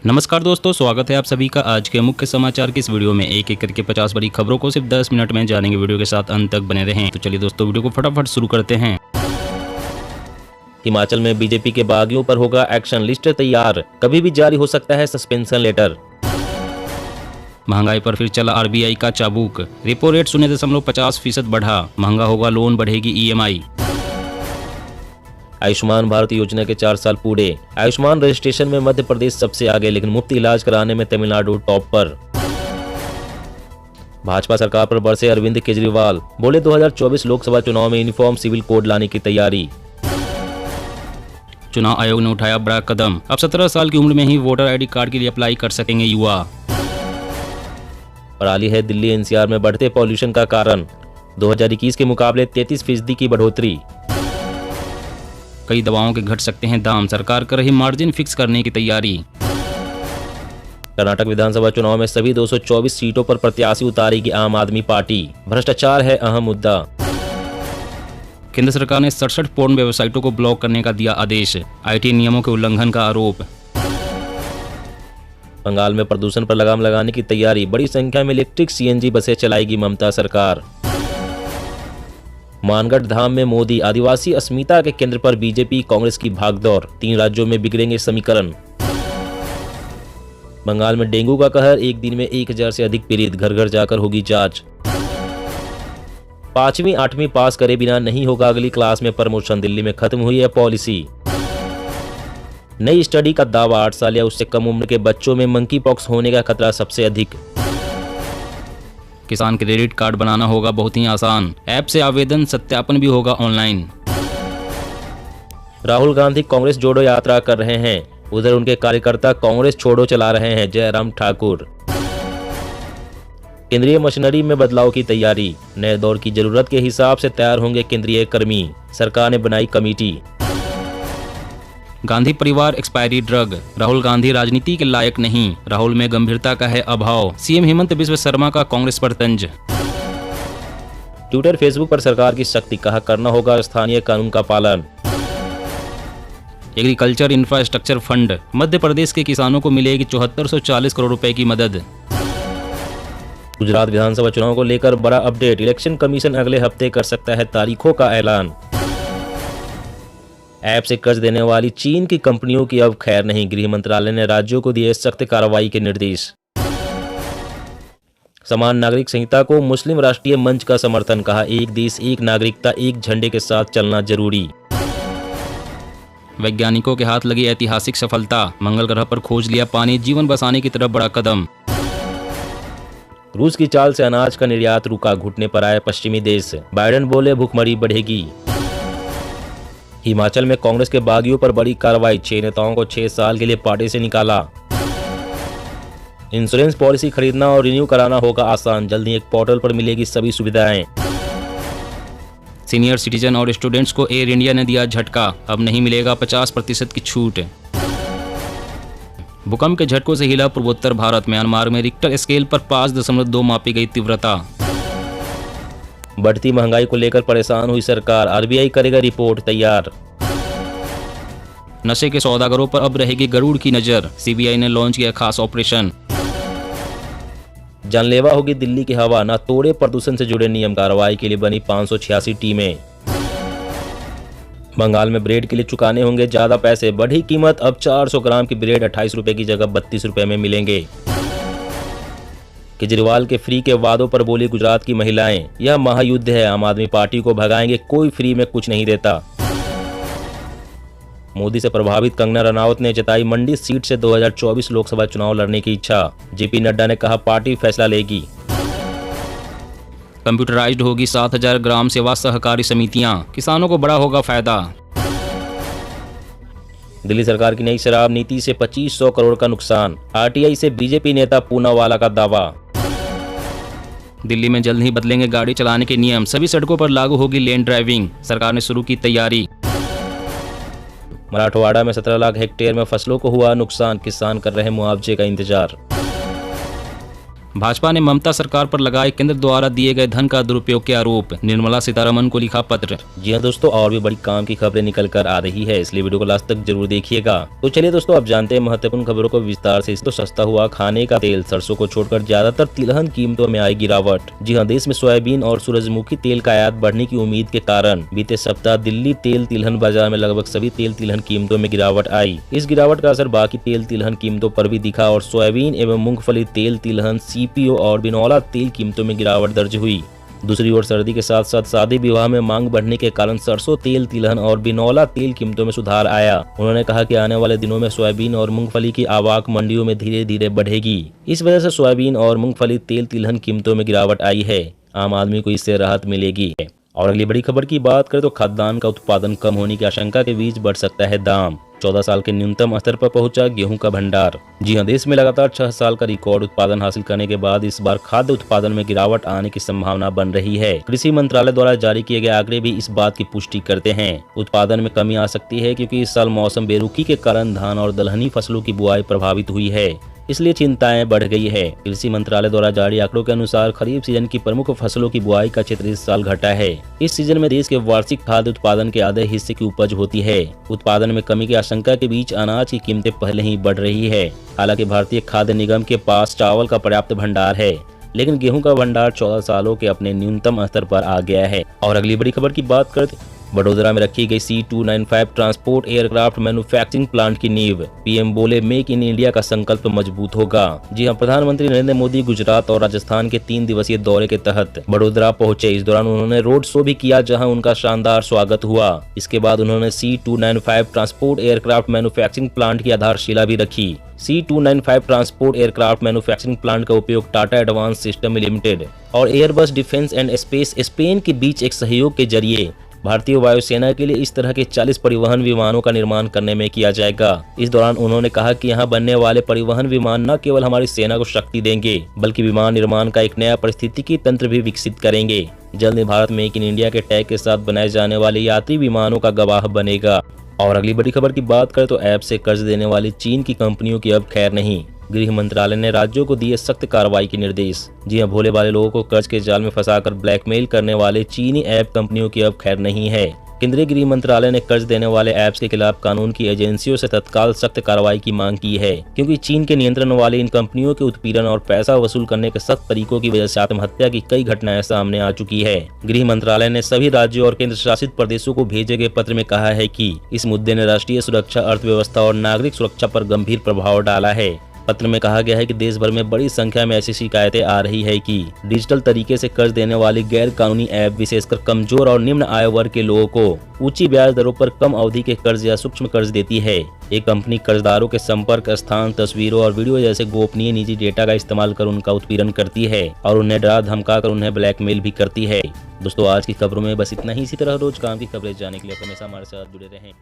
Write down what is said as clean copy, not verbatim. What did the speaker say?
नमस्कार दोस्तों, स्वागत है आप सभी का आज के मुख्य समाचार की इस वीडियो में। एक एक करके 50 बड़ी खबरों को सिर्फ 10 मिनट में जानेंगे। वीडियो के साथ अंत तक बने रहें। तो चलिए दोस्तों, वीडियो को फटाफट शुरू करते हैं। हिमाचल में बीजेपी के बागियों पर होगा एक्शन लिस्ट तैयार, कभी भी जारी हो सकता है सस्पेंशन लेटर। महंगाई पर फिर चला आरबीआई का चाबुक, रेपो रेट 0.50% बढ़ा, महंगा होगा लोन, बढ़ेगी ईएमआई। आयुष्मान भारत योजना के 4 साल पूरे, आयुष्मान रजिस्ट्रेशन में मध्य प्रदेश सबसे आगे, लेकिन मुफ्त इलाज कराने में तमिलनाडु टॉप पर। भाजपा सरकार पर बरसे अरविंद केजरीवाल, बोले 2024 लोकसभा चुनाव में यूनिफॉर्म सिविल कोड लाने की तैयारी। चुनाव आयोग ने उठाया बड़ा कदम, अब 17 साल की उम्र में ही वोटर आईडी कार्ड के लिए अप्लाई कर सकेंगे युवा। पराली है दिल्ली एनसीआर में बढ़ते पॉल्यूशन का कारण, 2021 के मुकाबले 33% की बढ़ोतरी। कई दवाओं के घट सकते हैं दाम, सरकार कर रही मार्जिन फिक्स करने की तैयारी। कर्नाटक विधानसभा चुनाव में सभी 224 सीटों पर प्रत्याशी उतारेगी आम आदमी पार्टी, भ्रष्टाचार है अहम मुद्दा। केंद्र सरकार ने 67 पोर्न वेबसाइटों को ब्लॉक करने का दिया आदेश, आईटी नियमों के उल्लंघन का आरोप। बंगाल में प्रदूषण पर लगाम लगाने की तैयारी, बड़ी संख्या में इलेक्ट्रिक सीएनजी बसें चलाएगी ममता सरकार। मानगढ़ धाम में मोदी, आदिवासी अस्मिता के केंद्र पर बीजेपी कांग्रेस की भागदौड़, 3 राज्यों में बिगड़ेंगे समीकरण। बंगाल में डेंगू का कहर, एक दिन में 1000 से अधिक पीड़ित, घर घर जाकर होगी जांच। 5वीं 8वीं पास करे बिना नहीं होगा अगली क्लास में प्रमोशन, दिल्ली में खत्म हुई है पॉलिसी। नई स्टडी का दावा, 8 साल या उससे कम उम्र के बच्चों में मंकी पॉक्स होने का खतरा सबसे अधिक। किसान क्रेडिट कार्ड बनाना होगा बहुत ही आसान, ऐप से आवेदन सत्यापन भी होगा ऑनलाइन। राहुल गांधी कांग्रेस जोड़ो यात्रा कर रहे हैं, उधर उनके कार्यकर्ता कांग्रेस छोड़ो चला रहे हैं, जयराम ठाकुर। केंद्रीय मशीनरी में बदलाव की तैयारी, नए दौर की जरूरत के हिसाब से तैयार होंगे केंद्रीय कर्मी, सरकार ने बनाई कमेटी। गांधी परिवार एक्सपायरी ड्रग, राहुल गांधी राजनीति के लायक नहीं, राहुल में गंभीरता का है अभाव, सीएम हेमंत बिस्व शर्मा का कांग्रेस पर तंज। ट्विटर फेसबुक पर सरकार की सख्ती, कहा करना होगा स्थानीय कानून का पालन। Agriculture infrastructure fund, Madhya Pradesh के किसानों को मिलेगी 7440 करोड़ रुपए की मदद। गुजरात विधानसभा चुनाव को लेकर बड़ा अपडेट, इलेक्शन कमीशन अगले हफ्ते कर सकता है तारीखों का ऐलान। ऐप से कर्ज देने वाली चीन की कंपनियों की अब खैर नहीं, गृह मंत्रालय ने राज्यों को दिए सख्त कार्रवाई के निर्देश। समान नागरिक संहिता को मुस्लिम राष्ट्रीय मंच का समर्थन, कहा एक देश एक नागरिकता एक झंडे के साथ चलना जरूरी। वैज्ञानिकों के हाथ लगी ऐतिहासिक सफलता, मंगल ग्रह पर खोज लिया पानी, जीवन बसाने की तरफ बड़ा कदम। रूस की चाल से अनाज का निर्यात रुका, घुटने पर आए पश्चिमी देश, बाइडेन बोले भुखमरी बढ़ेगी। हिमाचल में कांग्रेस के बागियों पर बड़ी कार्रवाई, 6 नेताओं को 6 साल के लिए पार्टी से निकाला। इंश्योरेंस पॉलिसी खरीदना और रिन्यू कराना होगा आसान, जल्द ही एक पोर्टल पर मिलेगी सभी सुविधाएं। सीनियर सिटीजन और स्टूडेंट्स को एयर इंडिया ने दिया झटका, अब नहीं मिलेगा 50% की छूट। भूकंप के झटकों से हिला पूर्वोत्तर भारत, म्यांमार में रिक्टर स्केल पर 5.2 मापी गई तीव्रता। बढ़ती महंगाई को लेकर परेशान हुई सरकार, आरबीआई करेगा रिपोर्ट तैयार। नशे के सौदागरों पर अब रहेगी गरुड़ की नजर, सीबीआई ने लॉन्च किया खास ऑपरेशन। जानलेवा होगी दिल्ली की हवा, न तोड़े प्रदूषण से जुड़े नियम, कार्रवाई के लिए बनी 586 टीमें। बंगाल में ब्रेड के लिए चुकाने होंगे ज्यादा पैसे, बढ़ी कीमत, अब 400 ग्राम की ब्रेड 28 रुपए की जगह 32 रुपए में मिलेंगे। केजरीवाल के फ्री के वादों पर बोली गुजरात की महिलाएं, यह महायुद्ध है, आम आदमी पार्टी को भगाएंगे, कोई फ्री में कुछ नहीं देता। मोदी से प्रभावित कंगना रनौत ने जताई मंडी सीट से 2024 लोकसभा चुनाव लड़ने की इच्छा, जेपी नड्डा ने कहा पार्टी फैसला लेगी। कंप्यूटराइज्ड होगी 7000 ग्राम सेवा सहकारी समितियां, किसानों को बड़ा होगा फायदा। दिल्ली सरकार की नई शराब नीति से 2500 करोड़ का नुकसान, आरटीआई से बीजेपी नेता पूनावाला का दावा। दिल्ली में जल्द ही बदलेंगे गाड़ी चलाने के नियम, सभी सड़कों पर लागू होगी लेन ड्राइविंग, सरकार ने शुरू की तैयारी। मराठवाड़ा में 17 लाख हेक्टेयर में फसलों को हुआ नुकसान, किसान कर रहे मुआवजे का इंतजार। भाजपा ने ममता सरकार पर लगाए केंद्र द्वारा दिए गए धन का दुरुपयोग के आरोप, निर्मला सीतारमण को लिखा पत्र। जी हाँ दोस्तों, और भी बड़ी काम की खबरें निकल कर आ रही है, इसलिए वीडियो को लास्ट तक जरूर देखिएगा। तो चलिए दोस्तों, अब जानते हैं महत्वपूर्ण खबरों को विस्तार से। तो सस्ता हुआ खाने का तेल, सरसों को छोड़कर ज्यादातर तिलहन कीमतों में आई गिरावट। जी हाँ, देश में सोयाबीन और सूरजमुखी तेल का आयात बढ़ने की उम्मीद के कारण बीते सप्ताह दिल्ली तेल तिलहन बाजार में लगभग सभी तेल तिलहन कीमतों में गिरावट आई। इस गिरावट का असर बाकी तेल तिलहन कीमतों पर भी दिखा और सोयाबीन एवं मूंगफली तेल तिलहन, सीपीओ और बिनौला तेल कीमतों में गिरावट दर्ज हुई। दूसरी ओर सर्दी के साथ साथ शादी विवाह में मांग बढ़ने के कारण सरसों तेल तिलहन और बिनौला तेल कीमतों में सुधार आया। उन्होंने कहा कि आने वाले दिनों में सोयाबीन और मूंगफली की आवक मंडियों में धीरे धीरे बढ़ेगी। इस वजह से सोयाबीन और मूंगफली तेल तिलहन कीमतों में गिरावट आई है। आम आदमी को इससे राहत मिलेगी। और अगली बड़ी खबर की बात करें तो खाद्यान्न का उत्पादन कम होने की आशंका के बीच बढ़ सकता है दाम। 14 साल के न्यूनतम स्तर पर पहुंचा गेहूं का भंडार। जी हां, देश में लगातार 6 साल का रिकॉर्ड उत्पादन हासिल करने के बाद इस बार खाद्य उत्पादन में गिरावट आने की संभावना बन रही है। कृषि मंत्रालय द्वारा जारी किए गए आंकड़े भी इस बात की पुष्टि करते हैं। उत्पादन में कमी आ सकती है क्योंकि इस साल मौसम बेरुखी के कारण धान और दलहनी फसलों की बुआई प्रभावित हुई है, इसलिए चिंताएं बढ़ गई है। कृषि मंत्रालय द्वारा जारी आंकड़ों के अनुसार खरीफ सीजन की प्रमुख फसलों की बुआई का क्षेत्र इस साल घटा है। इस सीजन में देश के वार्षिक खाद्य उत्पादन के आधे हिस्से की उपज होती है। उत्पादन में कमी की आशंका के बीच अनाज की कीमतें पहले ही बढ़ रही है। हालांकि भारतीय खाद्य निगम के पास चावल का पर्याप्त भंडार है, लेकिन गेहूं का भंडार 14 सालों के अपने न्यूनतम स्तर पर आ गया है। और अगली बड़ी खबर की बात करते, वडोदरा में रखी गई C295 transport aircraft manufacturing plant की नींव। पीएम बोले मेक इन इंडिया का संकल्प मजबूत होगा। जी हां, प्रधानमंत्री नरेंद्र मोदी गुजरात और राजस्थान के 3 दिवसीय दौरे के तहत वडोदरा पहुंचे। इस दौरान उन्होंने रोड शो भी किया, जहां उनका शानदार स्वागत हुआ। इसके बाद उन्होंने C295 transport aircraft manufacturing plant की आधारशिला भी रखी। C295 transport aircraft manufacturing plant का उपयोग टाटा एडवांस सिस्टम लिमिटेड और Airbus defence and space Spain के बीच एक सहयोग के जरिए भारतीय वायुसेना के लिए इस तरह के 40 परिवहन विमानों का निर्माण करने में किया जाएगा। इस दौरान उन्होंने कहा कि यहां बनने वाले परिवहन विमान न केवल हमारी सेना को शक्ति देंगे, बल्कि विमान निर्माण का एक नया पारिस्थितिकी तंत्र भी विकसित करेंगे। जल्द ही भारत मेक इन इंडिया के टैग के साथ बनाए जाने वाले यात्री विमानों का गवाह बनेगा। और अगली बड़ी खबर की बात करें तो ऐप से कर्ज देने वाली चीन की कंपनियों की अब खैर नहीं। गृह मंत्रालय ने राज्यों को दिए सख्त कार्रवाई के निर्देश। जी हां, भोले भाले लोगों को कर्ज के जाल में फंसाकर ब्लैकमेल करने वाले चीनी ऐप कंपनियों की अब खैर नहीं है। केंद्रीय गृह मंत्रालय ने कर्ज देने वाले ऐप्स के खिलाफ कानून की एजेंसियों से तत्काल सख्त कार्रवाई की मांग की है, क्योंकि चीन के नियंत्रण वाली इन कंपनियों के उत्पीड़न और पैसा वसूल करने के सख्त तरीकों की वजह से आत्महत्या की कई घटनाएं सामने आ चुकी है। गृह मंत्रालय ने सभी राज्यों और केंद्र शासित प्रदेशों को भेजे गए पत्र में कहा है कि इस मुद्दे ने राष्ट्रीय सुरक्षा, अर्थव्यवस्था और नागरिक सुरक्षा पर गंभीर प्रभाव डाला है। पत्र में कहा गया है कि देश भर में बड़ी संख्या में ऐसी शिकायतें आ रही है कि डिजिटल तरीके से कर्ज देने वाली गैर कानूनी ऐप विशेषकर कमजोर और निम्न आय वर्ग के लोगों को ऊंची ब्याज दरों पर कम अवधि के कर्ज या सूक्ष्म कर्ज देती है। ये कंपनी कर्जदारों के संपर्क स्थान, तस्वीरों और वीडियो जैसे गोपनीय निजी डेटा का इस्तेमाल कर उनका उत्पीड़न करती है और उन्हें डरा धमका कर उन्हें ब्लैकमेल भी करती है। दोस्तों, आज की खबरों में बस इतना ही। इसी तरह रोज काम की खबरें जानने के लिए हमेशा हमारे साथ जुड़े रहें।